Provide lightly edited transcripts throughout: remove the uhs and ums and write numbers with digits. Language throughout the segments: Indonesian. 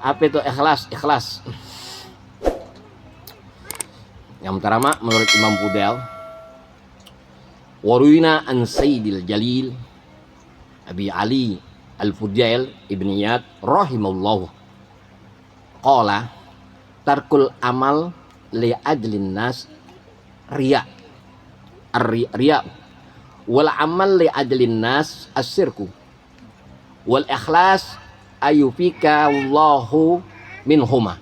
Apa itu ikhlas? Ikhlas. Yang pertama menurut Imam Fudel, waruina an Sayyidil Jalil Abi Ali Al-Fudail Ibn Iyad rahimallahu qala tarkul amal li ajlin nas riya riya wal amal li ajlin nas asyirku wal ikhlas ayufika Allahu minhuma.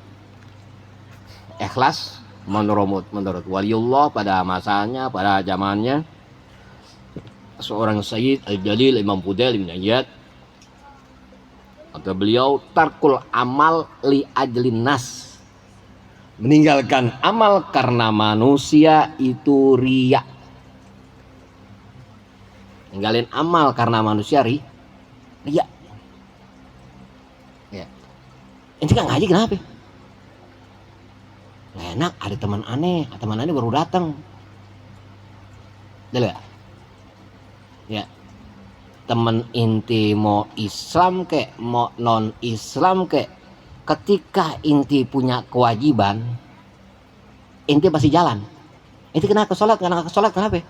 Ikhlas menurut waliullah pada masanya, pada zamannya, seorang Sayyid Al-Jalil Imam Fudail bin Iyad, kata beliau, tarkul amal li ajlin nas, meninggalkan amal karena manusia itu riya. Ninggalin amal karena manusia riya. Ya. Ini kan ngaji kenapa? Nggak enak, ada teman aneh baru datang. Udah ya, teman inti mau Islam kek, mau non Islam kek, ketika inti punya kewajiban, inti pasti jalan. Inti kena ke sholat kenapa?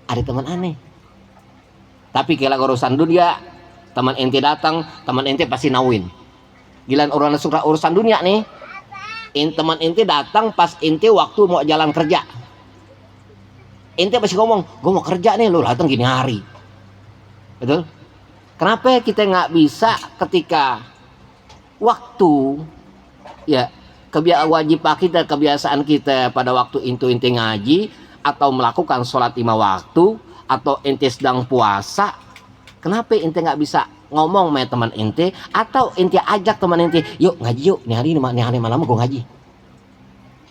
Ada teman aneh. Tapi kalau urusan dunia, teman inti datang, teman inti pasti nawin. Gila urusan dunia nih, teman inti datang pas inti waktu mau jalan kerja. Inti pasti ngomong, gue mau kerja nih, lu datang gini hari. Betul? Kenapa kita nggak bisa ketika waktu, ya kebiasaan kita pada waktu inti ngaji atau melakukan sholat 5 waktu atau inti sedang puasa, kenapa inti nggak bisa ngomong sama teman inti atau inti ajak teman inti, yuk ngaji yuk, nih hari malam gue ngaji.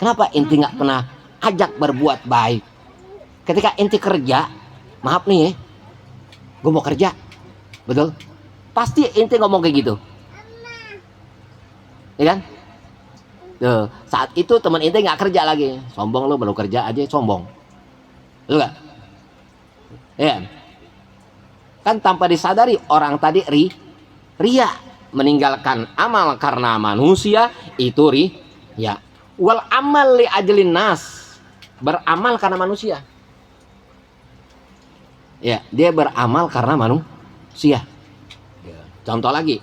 Kenapa inti nggak pernah ajak berbuat baik? Ketika inti kerja, maaf nih ya, gue mau kerja, betul? Pasti inti ngomong kayak gitu, ya kan? Tuh, saat itu teman inti nggak kerja lagi, sombong lo, baru kerja aja sombong, betul nggak? Ya, kan tanpa disadari orang tadi riya, meninggalkan amal karena manusia itu riya. Wal amal li ajlin nas, beramal karena manusia. Ya, dia beramal karena manusia. Contoh lagi,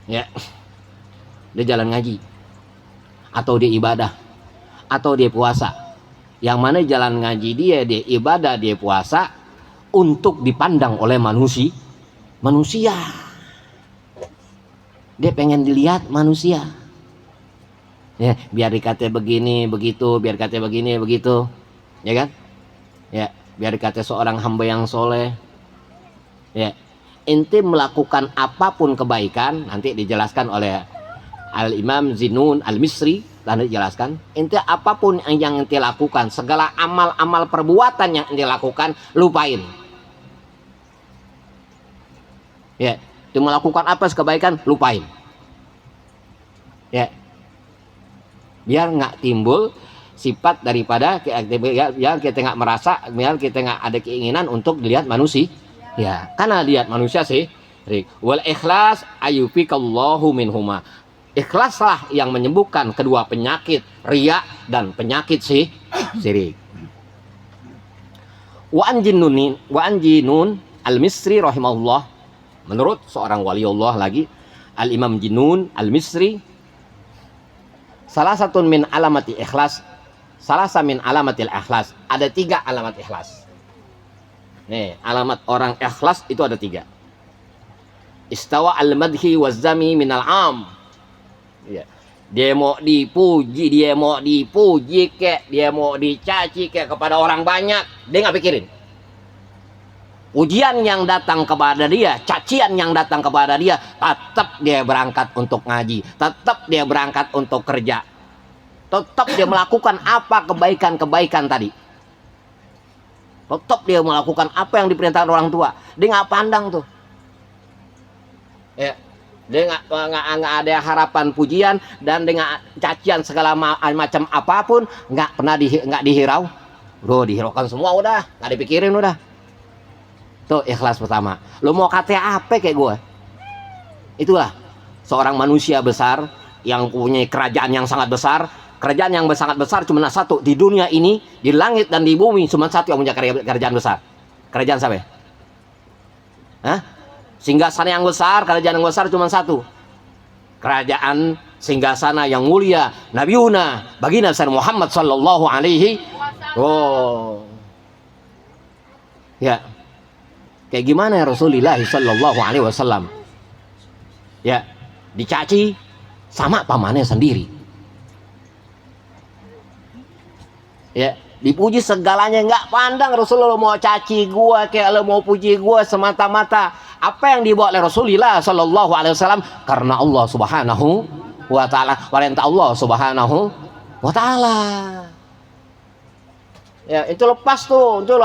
ya, dia jalan ngaji, atau dia ibadah, atau dia puasa. Yang mana jalan ngaji dia ibadah, dia puasa untuk dipandang oleh manusia. Dia pengen dilihat manusia. Ya, biar dikata begini begitu, biar kata begini begitu, ya kan? Ya, biar dikata seorang hamba yang soleh. Ya, inti melakukan apapun kebaikan, nanti dijelaskan oleh Al-Imam Zinun Al-Misri, nanti dijelaskan. Inti apapun yang inti lakukan, segala amal-amal perbuatan yang inti lakukan, lupain. Ya, itu melakukan apa kebaikan, lupain. Ya, biar nggak timbul sifat daripada ya kita nggak merasa, biar kita nggak ada keinginan untuk dilihat manusia. Ya, karena lihat manusia sih. Wal ikhlas ayufikallahu minhuma. Ikhlaslah yang menyembuhkan kedua penyakit riya dan penyakit syirik. Wa anjinun Al-Misri rahimahullah, menurut seorang waliullah lagi, Al-Imam Jinun Al-Misri, salah satu min alamati ikhlas, min alamatil ikhlas, ada 3 alamat ikhlas. Nih, alamat orang ikhlas itu ada 3. Istawa al-madhi waz-zami minal am. Ya. Dia mau dipuji kek, dia mau dicaci kek kepada orang banyak, dia nggak pikirin. Pujian yang datang kepada dia, cacian yang datang kepada dia, tetap dia berangkat untuk ngaji, tetap dia berangkat untuk kerja, tetap dia melakukan apa kebaikan tadi, tetap dia melakukan apa yang diperintahkan orang tua. Dia nggak pandang tuh, ya, dia nggak ada harapan pujian, dan dengan cacian segala macam apapun nggak pernah nggak dihirau. Bro, dihiraukan semua udah, nggak dipikirin udah. Tuh ikhlas pertama. Lu mau kata apa kayak gue? Itulah seorang manusia besar yang punya kerajaan yang sangat besar. Kerajaan yang sangat besar cuma satu di dunia ini, di langit dan di bumi cuma satu yang punya kerajaan besar. Kerajaan siapa? Hah? Singgasana yang besar, kerajaan yang besar cuma satu. Kerajaan singgasana yang mulia Nabiuna baginda besar Muhammad sallallahu alaihi. Oh. Ya. Kayak gimana ya Rasulullah sallallahu alaihi wasallam? Ya, dicaci sama pamannya sendiri. Ya, dipuji segalanya, nggak pandang Rasulullah mau caci gua kayak lo mau puji gua, semata-mata apa yang dibawa oleh Rasulullah sallallahu alaihi wasallam karena Allah Subhanahu wa taala, perintah Allah Subhanahu wa taala. Ya, itu lepas tuh, itu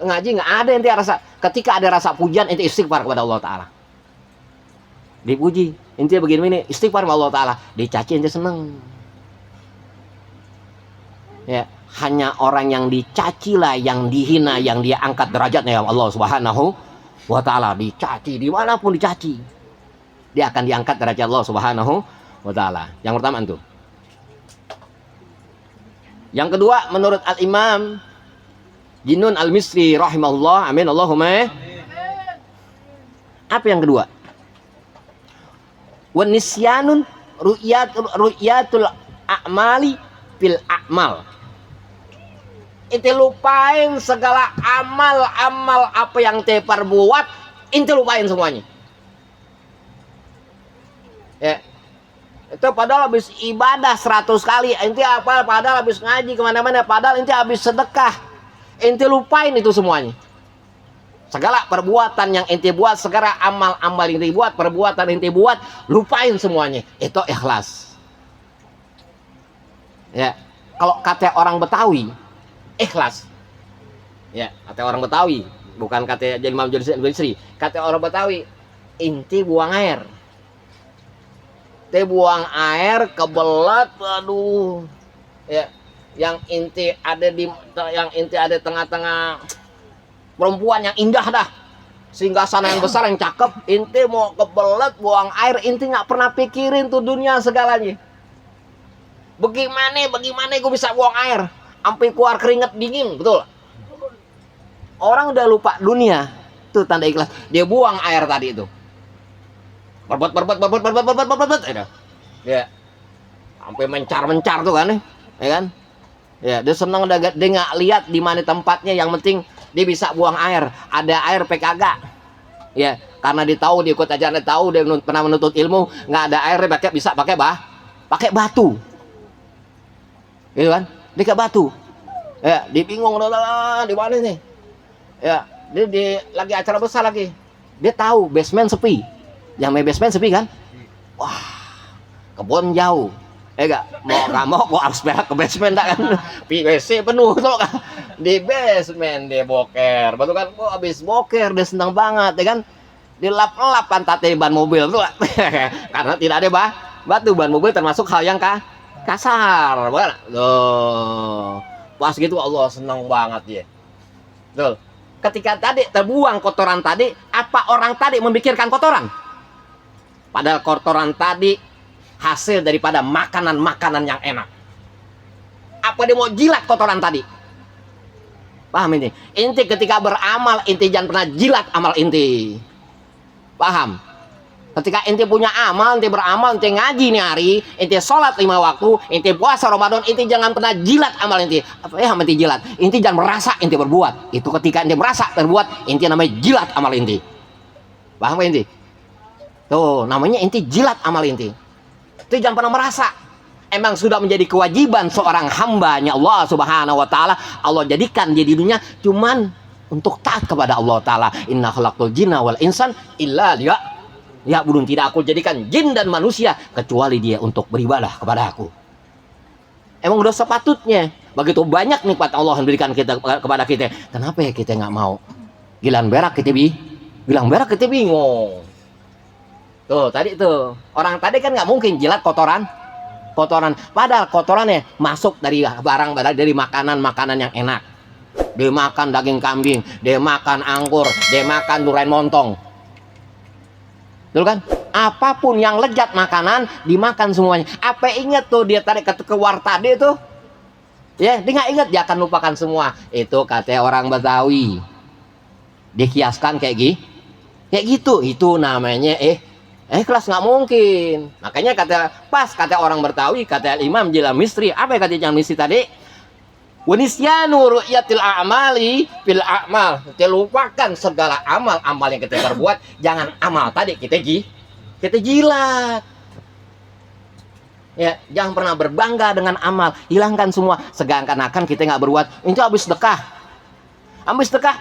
ngaji nggak ada ente rasa, ketika ada rasa pujian ente istighfar kepada Allah taala. Dipuji, ente begini istighfar kepada Allah taala, dicaci ente seneng. Ya, hanya orang yang dicaci lah, yang dihina, yang dia angkat derajatnya ya Allah Subhanahu wa taala. Dicaci dimanapun dicaci, dia akan diangkat derajat Allah Subhanahu wa taala. Yang pertama itu. Yang kedua, menurut Al-Imam Jinnun Al-Misri rahimahullah, amin Allahumma. Apa yang kedua? Wa nisyanun ru'yatul a'mali fil a'mal. Ente lupain segala amal-amal apa yang ente perbuat, ente lupain semuanya. Ya. Itu padahal habis ibadah 100 kali, ente apa? Padahal habis ngaji kemana-mana, padahal ente habis sedekah, ente lupain itu semuanya. Segala perbuatan yang ente buat, segala amal-amal yang ente buat, perbuatan yang ente buat, lupain semuanya. Itu ikhlas. Ya, kalau kata orang Betawi, ikhlas. Ya, kata orang Betawi, bukan kata Imam Jalisri. Kata orang Betawi, inti buang air. Te buang air kebelet, aduh. Ya, yang inti ada tengah-tengah perempuan yang indah dah. Singgasana yang besar yang cakep, inti mau kebelet buang air, inti nggak pernah pikirin tuh dunia segalanya. Bagaimana gue bisa buang air? Sampai keluar keringat dingin, betul. Orang udah lupa dunia, itu tanda ikhlas. Dia buang air tadi itu. Berbet, ya. Sampai mencar tuh kan, ya kan? Ya, dia senang dia nggak lihat di mana tempatnya. Yang penting dia bisa buang air. Ada air kagak. Ya, karena dia tahu, dia ikut ajaran, dia tahu, dia pernah menuntut ilmu, nggak ada air dia bisa pakai batu. Gitu kan? Dia ke batu. Ya, dia bingung di mana nih. Ya, dia lagi acara besar lagi. Dia tahu basement sepi. Yang main basement sepi kan? Wah, kebun jauh. Mau harus berak ke basement tak kan? WC penuh tuh kan. Di basement dia boker. Betul kan? Habis boker dia senang banget, ya kan? Dilap-lap pantatnya ban mobil tuh. Karena tidak ada batu. Ban mobil termasuk hal yang kasar, bukan? Loh, pas gitu Allah senang banget ya. Betul. Ketika tadi terbuang kotoran tadi, apa orang tadi memikirkan kotoran? Padahal kotoran tadi hasil daripada makanan-makanan yang enak. Apa dia mau jilat kotoran tadi? Paham ini? Inti ketika beramal, inti jangan pernah jilat amal inti. Paham? Ketika ente punya amal, ente beramal, ente ngaji nih hari, ente sholat 5 waktu, ente puasa Ramadan, ente jangan pernah jilat amal ente. Apa ya ente jilat? Ente jangan merasa ente berbuat. Itu ketika ente merasa berbuat, ente namanya jilat amal ente. Paham ente? Tuh, namanya ente jilat amal ente. Itu jangan pernah merasa. Emang sudah menjadi kewajiban seorang hambanya Allah Subhanahu wa taala. Allah jadikan jadi dunia cuman untuk taat kepada Allah taala. Inna khalaqtul jinna wal insan illa ya budun, tidak aku jadikan jin dan manusia kecuali dia untuk beribadah kepada aku. Emang udah sepatutnya. Begitu banyak nikmat Allah yang berikan kepada kita. Kenapa ya kita nggak mau? Gilang berak kita bingung. Tuh tadi tuh orang tadi kan nggak mungkin jilat kotoran. Padahal kotorannya masuk dari dari makanan yang enak. Dia makan daging kambing, dia makan anggur, dia makan durian montong. Betul kan? apapun yang lezat makanan dimakan semuanya. Apa ingat tuh dia tarik ke war tadi tuh? Ya, dia nggak ingat, dia akan lupakan semua. Itu kata orang Betawi. Dikiaskan kayak gitu. Itu namanya kelas nggak mungkin. Makanya kata orang Betawi, kata Imam Jilal Misri, apa yang kata Jilal Misri tadi? Wanisyanu ru'yatil a'mali fil a'mal. Kita lupakan segala amal yang kita perbuat. Jangan amal tadi kita jilat. Ya, jangan pernah berbangga dengan amal, hilangkan semua. Seakan-akan kita nggak berbuat. Itu habis sedekah,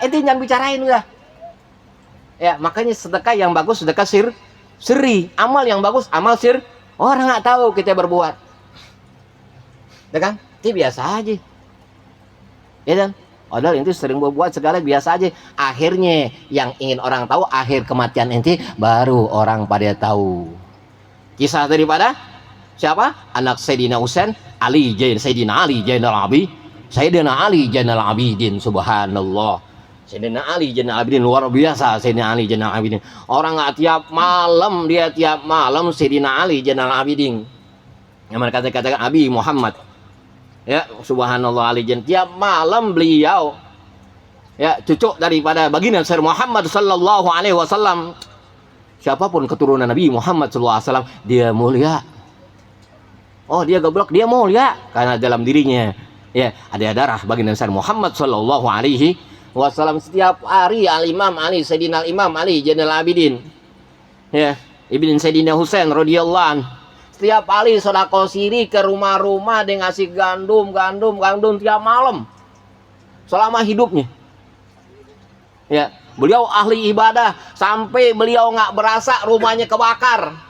itu jangan bicarain udah. Ya, makanya sedekah yang bagus sedekah siri, amal yang bagus amal sir. Orang nggak tahu kita berbuat, ya kan? Itu biasa aja, ya kan? Padahal ente sering berbuat segala biasa aja. Akhirnya yang ingin orang tahu akhir kematian ente, baru orang pada tahu. Kisah daripada siapa? Anak Sayyidina Husain, Sayyidina Ali Zainal Abidin, subhanallah. Sayyidina Ali Zainal Abidin luar biasa. Sayyidina Ali Zainal Abidin, orang nggak tiap malam Sayyidina Ali Zainal Abidin, yang mereka katakan Abi Muhammad, ya subhanallah. Ali Zain tiap malam beliau, ya cucu daripada baginda Muhammad sallallahu alaihi wasallam. Siapapun keturunan Nabi Muhammad sallallahu alaihi wasallam, dia mulia. Oh, dia goblok, dia mulia karena dalam dirinya ya ada darah baginda Muhammad sallallahu alaihi wasallam. Setiap hari Al-Imam Ali, Sayyidina Imam Ali Zainal Abidin, ya Ibn Sayyidina Husain radhiyallahu anhu, setiap hari sedekah siri ke rumah-rumah, dia ngasih gandum tiap malam selama hidupnya. Ya, beliau ahli ibadah sampai beliau nggak berasa rumahnya kebakar.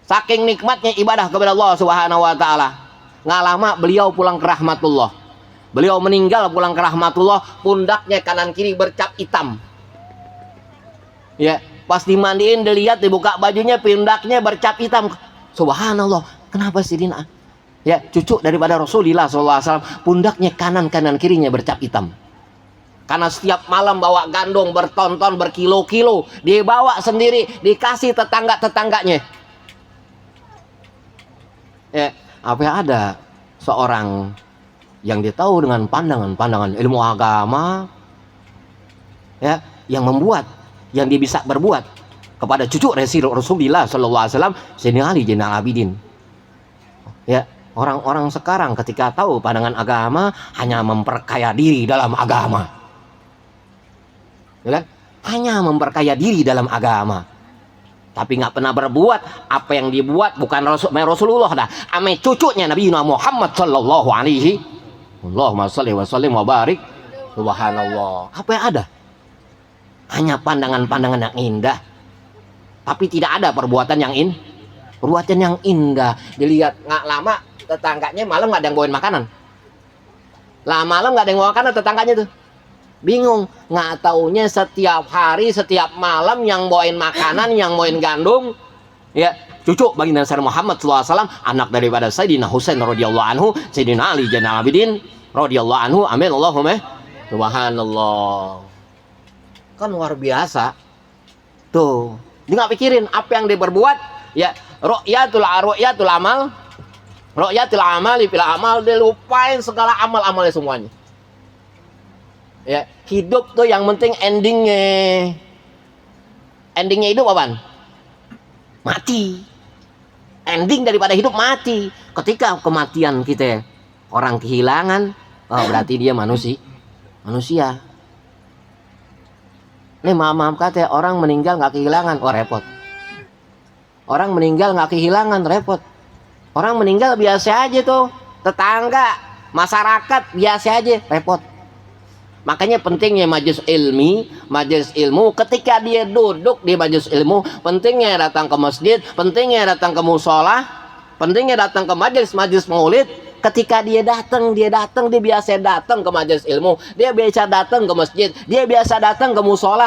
Saking nikmatnya ibadah kepada Allah Subhanahu wa taala. Nggak lama beliau pulang ke rahmatullah. Beliau meninggal pulang ke rahmatullah, pundaknya kanan kiri bercap hitam. Ya, pas dimandiin dilihat, dibuka bajunya, pundaknya bercap hitam. Subhanallah, kenapa sih Dina? Ya, cucu daripada Rasulullah SAW, pundaknya kanan kirinya bercap hitam. Karena setiap malam bawa gandum bertonton berkilo-kilo, dia bawa sendiri, dikasih tetangganya. Ya, apa ada seorang yang dia tahu dengan pandangan ilmu agama, ya, yang dia bisa berbuat kepada cucu Rasulullah sallallahu alaihi wasallam, Sayyidina Ali Zainal Abidin. Ya, orang-orang sekarang ketika tahu pandangan agama hanya memperkaya diri dalam agama. Ya kan? Hanya memperkaya diri dalam agama. Tapi nggak pernah berbuat. Apa yang dibuat bukan Rasulullah dah, ame cucunya Nabi Muhammad sallallahu alaihi Allahumma sholli wa sallim wa barik. Subhanallah. Apa yang ada? Hanya pandangan-pandangan yang indah, tapi tidak ada perbuatan yang indah. Dilihat nggak lama tetangganya malam nggak ada yang bawain makanan. Malam nggak ada yang bawa makanan tetangganya tuh. Bingung, nggak taunya setiap hari, setiap malam yang bawain makanan, yang bawain gandum, ya cucu baginda Muhammad SAW, anak daripada Sayyidina Husain radhiyallahu anhu, Sayyidina Ali Zainal Abidin radhiyallahu anhu, amin Allahumma subhanallah. Kan luar biasa tuh. Dia nggak pikirin apa yang dia berbuat, ya ru'yatul amali fil amal, dia lupain segala amalnya semuanya. Ya, hidup tuh yang penting endingnya hidup apaan? Mati. Ending daripada hidup mati. Ketika kematian kita orang kehilangan, berarti dia manusia. Nih maaf kata orang meninggal nggak kehilangan, repot. Orang meninggal nggak kehilangan, repot. Orang meninggal biasa aja tuh, tetangga, masyarakat biasa aja, repot. Makanya pentingnya majelis ilmu. Ketika dia duduk di majelis ilmu, pentingnya datang ke masjid, pentingnya datang ke musola, pentingnya datang ke majelis maulid. Ketika dia datang, dia biasa datang ke majelis ilmu, dia biasa datang ke masjid, dia biasa datang ke musola.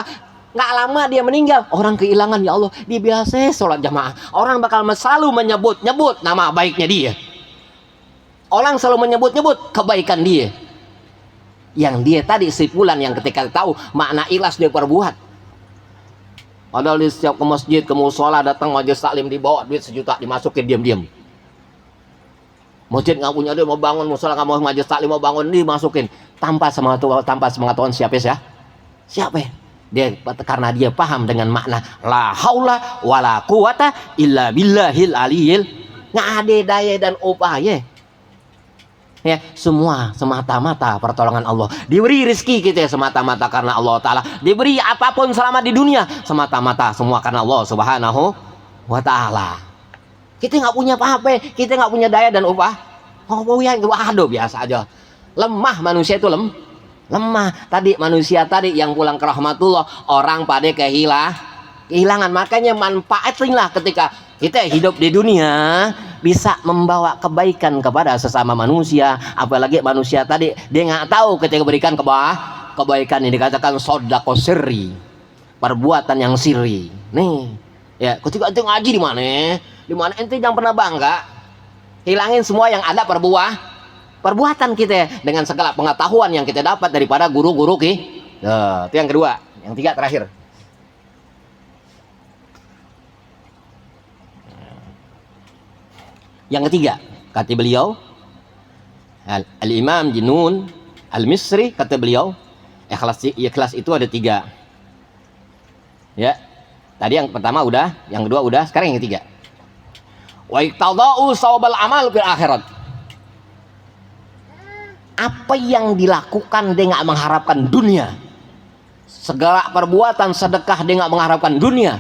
Nggak lama dia meninggal, orang kehilangan, ya Allah, dia biasa sholat jamaah. Orang bakal selalu menyebut nama baiknya dia. Orang selalu menyebut kebaikan dia. Yang dia tadi sipulan yang ketika tahu makna ikhlas dia perbuat. Padahal di setiap ke masjid, ke musola, datang majelis taklim, dibawa duit 1 juta, dimasukin diam-diam. Masjid nggak punya duit, mau bangun musola, nggak mau majelis taklim, mau bangun, dimasukin. Tanpa sepengetahuan siapa ya? Siapa? Dia karena dia paham dengan makna la haula wala quwata illa billahil aliyil. Nggak ada daya dan upaya. Ya, semua semata-mata pertolongan Allah. Diberi rezeki kita semata-mata karena Allah Ta'ala. Diberi apapun selama di dunia semata-mata semua karena Allah Subhanahu wa Ta'ala. Kita nggak punya apa-apa, kita nggak punya daya dan upah. Oh ya, aduh biasa aja. Lemah manusia itu lemah. Tadi manusia tadi yang pulang ke rahmatullah, orang pada kehilangan. Makanya manfaatinlah ketika kita hidup di dunia, bisa membawa kebaikan kepada sesama manusia. Apalagi manusia tadi dia nggak tahu ketika berikan kebaikan ini dikatakan sodako sirri, perbuatan yang sirri. Nih ya, ketika ente ngaji di mana ente jangan pernah bangga hilangin semua yang ada perbuatan kita dengan segala pengetahuan yang kita dapat daripada guru-guru itu yang kedua. Yang tiga terakhir, yang ketiga kata beliau Al-Imam Jinun Al-Misri, kata beliau ikhlas itu ada 3 ya. Tadi yang pertama udah, yang kedua udah, sekarang yang ketiga. Wa iqtada'u sawabal amal fil akhirat. Apa yang dilakukan dia nggak mengharapkan dunia, segala perbuatan sedekah dia nggak mengharapkan dunia,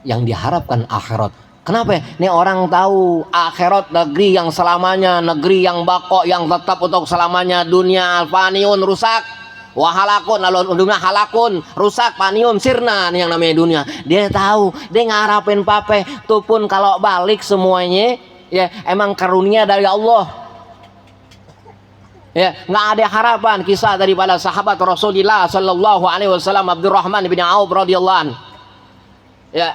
yang diharapkan akhirat. Kenapa? Nih orang tahu akhirat negeri yang selamanya, negeri yang bako, yang tetap untuk selamanya. Dunia alfaniun rusak, wahalakun, lalu dunia halakun rusak, paniun sirna, nih yang namanya dunia. Dia tahu, dia ngarapin pape. Tuh pun kalau balik semuanya, ya emang karunia dari Allah. Ya, nggak ada harapan. Kisah daripada sahabat Rasulullah Sallallahu Alaihi Wasallam Abdurrahman bin Auf radhiyallahu anhu. Ya,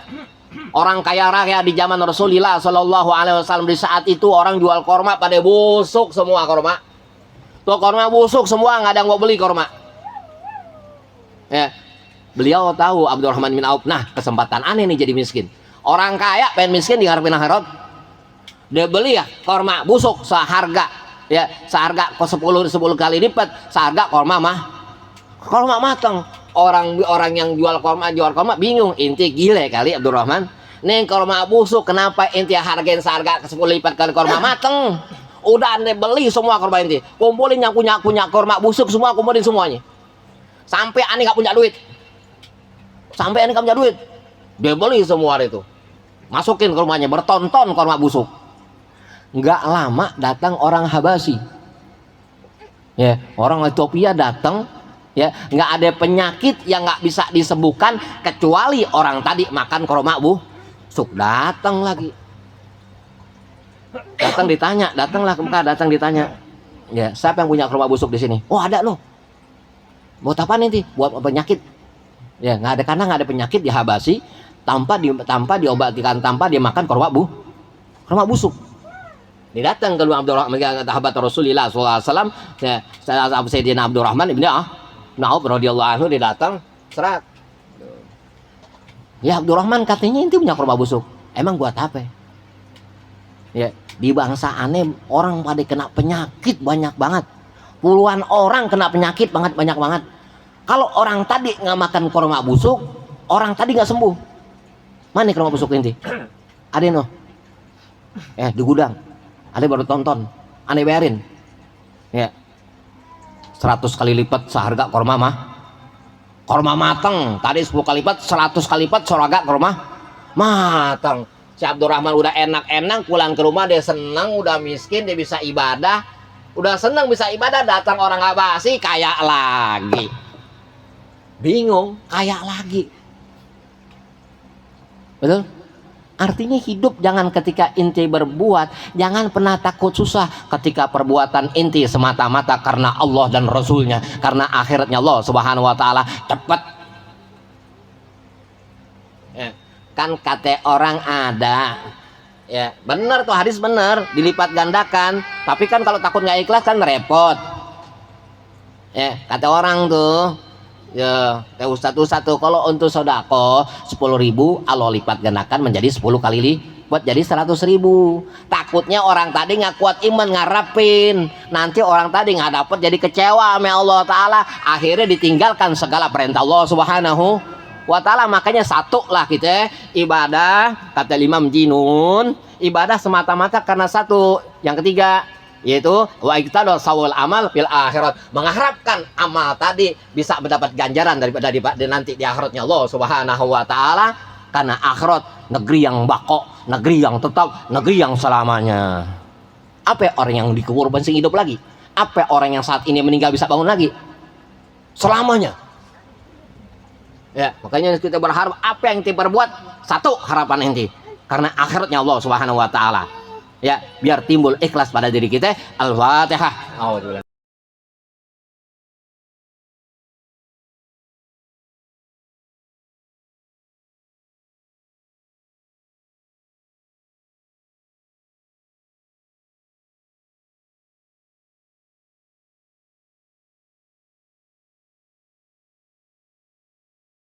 orang kaya raya di zaman Rasulullah Sallallahu Alaihi Wasallam. Di saat itu orang jual korma pada busuk semua korma. Tuh korma busuk semua, nggak ada yang mau beli korma. Ya, beliau tahu Abdurrahman bin Auf. Nah, kesempatan aneh nih jadi miskin. Orang kaya pengen miskin diharapin akhirat. Dia beli ya korma busuk seharga. Ya, seharga kok 10 kali lipat seharga korma matang. Orang yang jual korma bingung, inti gile kali Abdurrahman. Nih korma busuk kenapa inti hargain seharga 10 lipat kali korma matang? Udah ane beli semua korma inti. Kumpulin yang punya korma busuk semua, kumpulin semuanya. Sampai ane nggak punya duit. Dia beli semua itu. Masukin ke rumahnya bertonton korma busuk. Nggak lama datang orang Habasyi, ya orang Ethiopia datang, ya nggak ada penyakit yang nggak bisa disembuhkan kecuali orang tadi makan korma busuk. Datang ditanya, ya siapa yang punya korma busuk di sini? Oh ada loh. Buat apa nih? Buat penyakit. Ya nggak ada, karena nggak ada penyakit di Habasyi tanpa diobatikan, tanpa dia makan korma busuk. Dia datang ke Abdurrahman, sahabat Rasulullah SAW, Sayyidina Abdurrahman ibn Auf radhiyallahu anhu, dia datang serat. Ya Abdurrahman, katanya inti punya korma busuk. Emang buat apa? Ya di bangsa aneh orang pada kena penyakit banyak banget. Puluhan orang kena penyakit banyak banget. Kalau orang tadi nggak makan korma busuk, orang tadi nggak sembuh. Mana korma busuk inti? Ada no? Di gudang. Ada baru tonton, aneh bayarin, ya 100 kali lipat seharga korma matang. Tadi 10 kali lipat, 100 kali lipat seharga korma matang. Si Abdurrahman udah enak-enak pulang ke rumah, dia senang, udah miskin, dia bisa ibadah, datang orang Habasyi kaya lagi, bingung, kaya lagi, betul? Artinya hidup jangan ketika inti berbuat, jangan pernah takut susah ketika perbuatan inti semata-mata karena Allah dan Rasulnya, karena akhiratnya Allah Subhanahu Wa Ta'ala cepat. Ya, kan kata orang ada, ya benar tuh hadis benar, dilipat gandakan. Tapi kan kalau takut nggak ikhlas kan repot. Ya kata orang tuh, Ya, satu kalau untuk sodako 10.000 Allah lipat gandakan menjadi 10 kali lipat jadi 100.000. Takutnya orang tadi nggak kuat iman ngarepin, nanti orang tadi nggak dapet jadi kecewa sama Allah Taala, akhirnya ditinggalkan segala perintah Allah Subhanahu wa Taala. Makanya satu lah kita ibadah, kata Imam Jinun, ibadah semata-mata karena satu. Yang ketiga yaitu wa iqtadal sawal amal fil akhirat, mengharapkan amal tadi bisa mendapat ganjaran daripada nanti di akhiratnya Allah Subhanahu wa Taala, karena akhirat negeri yang bako, negeri yang tetap, negeri yang selamanya. Apa orang yang dikubur masih hidup lagi? Apa orang yang saat ini meninggal bisa bangun lagi? Selamanya. Ya, makanya kita berharap apa yang kita perbuat, satu harapan ente karena akhiratnya Allah Subhanahu wa Taala. Ya, biar timbul ikhlas pada diri kita. Al-Fatihah.